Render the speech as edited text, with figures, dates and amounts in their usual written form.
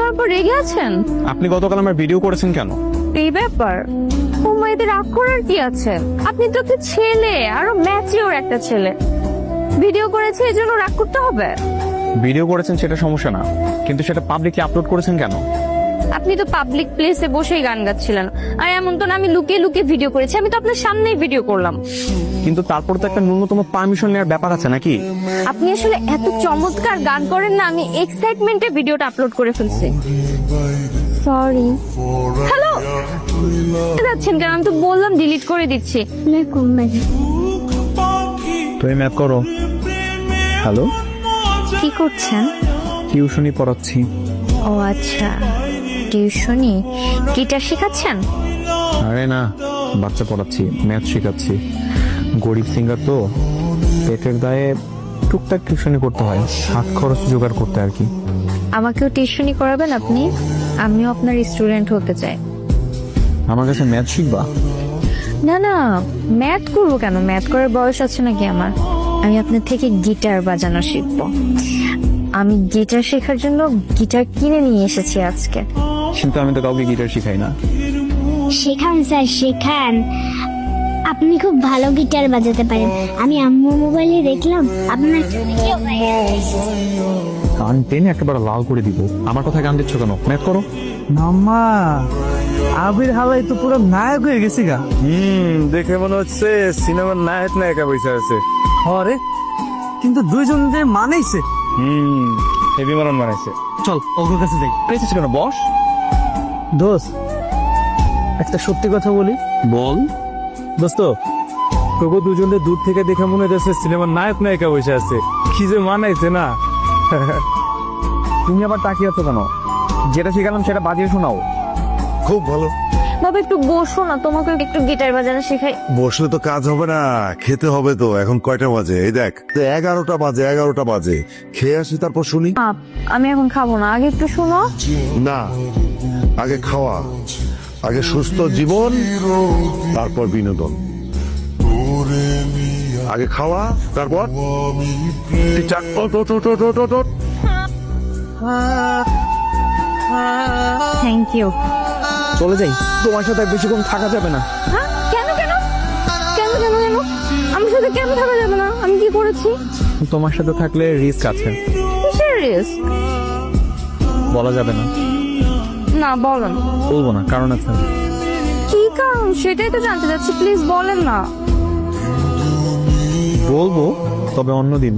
আমার উপর রেগে আছেন? আপনি গতকাল আমার ভিডিও করেছেন কেন? এই ব্যাপার ও মাইদের রাগ করার কি আছে? আপনি তো একটা ছেলে, আরো ম্যাচিওর একটা ছেলে। ভিডিও করেছে এই জন্য রাগ করতে হবে? ভিডিও করেছেন সেটা সমস্যা না, কিন্তু সেটা পাবলিকলি আপলোড করেছেন কেন? আপনি তো পাবলিক প্লেসে বসেই গান গাচ্ছিলেন, আর এমন তো না আমি লুকিয়ে লুকিয়ে ভিডিও করেছি। আমি তো আপনার সামনেই ভিডিও করলাম। কিন্তু তারপর তো একটা ন্যূনতম পারমিশন নেওয়ার ব্যাপার আছে নাকি? আপনি আসলে এত চমৎকার গান করেন না, আমি এক্সাইটমেন্টে ভিডিওটা আপলোড করে ফেলছি। সরি। হ্যালো, যাচ্ছেন কেন? আমি তো বললাম ডিলিট করে দিচ্ছি। তুমি ম্যাপ করো। হ্যালো, কি করছেন? টিউশনি পড়াচ্ছি। ও আচ্ছা, টিউশনি। গিটার শেখাচ্ছেন? আরে না, বাচ্চা পড়াচ্ছি, ম্যাথ শেখাচ্ছি। গরিব সিঙ্গার তো, পেটের দায়ে টুকটাক টিউশনি করতে হয়, হাত খরচ জোগাড় করতে আর কি। আমাকেও টিউশনি করাবেন আপনি? আমিও আপনার স্টুডেন্ট হতে চাই। আমার কাছে ম্যাথ শিখবা? না না, ম্যাথ করবো কেন? ম্যাথ করার বয়স আছে নাকি আমার? আমি আপনার থেকে গিটার বাজানো শিখবো। আমি গিটার শেখার জন্য গিটার কিনে নিয়ে এসেছি আজকে। কিন্তু আমি তো কাউকে গিটার শিখাই না। শেখান স্যার, শেখান। আপনি খুব ভালো গিটার বাজাতে পারেন। আমি আম্মু মোবাইলে দেখলাম আপনার ভিডিও ভাইরাল হয়েছে। কান টেনে একেবারে লাল করে দিব। আমার কথা গান দিচ্ছ কেন? ম্যাথ করো। মাম্মা, আবির হালাই তো পুরো নায়ক হয়ে গেছি গা। দেখে মনে হচ্ছে সিনেমার নায়ক নায়িকা বসে আছে। হরে, কিন্তু দুইজন যে মানেইছে। হেভি মারন বানাইছে। চল ওর কাছে যাই। পেয়েছিস কেন? বস। দোস্ত, একটা সত্যি কথা বলি। বল। দোস্ত, তোকে দুজনের দূর থেকে দেখে মনে হচ্ছে সিনেমার নায়ক নায়িকা বসে আছে। কি যে মানাইছে না। তুমি আবার তাকিয়ে আছো কেন? যেটা শিখালাম সেটা বাজিয়ে শোনাও। খুব ভালো। বাবা একটু বসো না, তোমাকে একটু গিটার বাজানো শেখাই। বসলে তো কাজ হবে না, খেতে হবে তো। এখন কয়টা বাজে? এই দেখ, 11টা বাজে। খেয়ে আসি তারপর শুনি। আমি এখন খাবো না, আগে একটু শোনো। না, আগে খাওয়া, আগে সুস্থ জীবন, তারপর বিনোদন। আগে খাওয়া, তারপর টিচার। Thank you. চলে যাই, তোমার সাথে আর বেশিক্ষণ থাকা যাবে না। হ্যাঁ, কেন কেন কেন কেন কেন আমার সাথে কেন থাকা যাবে না? আমি কি করেছি? তোমার সাথে থাকলে রিস্ক আছে। কিসের রিস্ক? বলা যাবে না। না বলেন। বলবো না, কারণ আছে। কি কারণ সেটাই তো জানতে চাচ্ছি, প্লিজ বলেন না। বলবো, তবে অন্যদিন।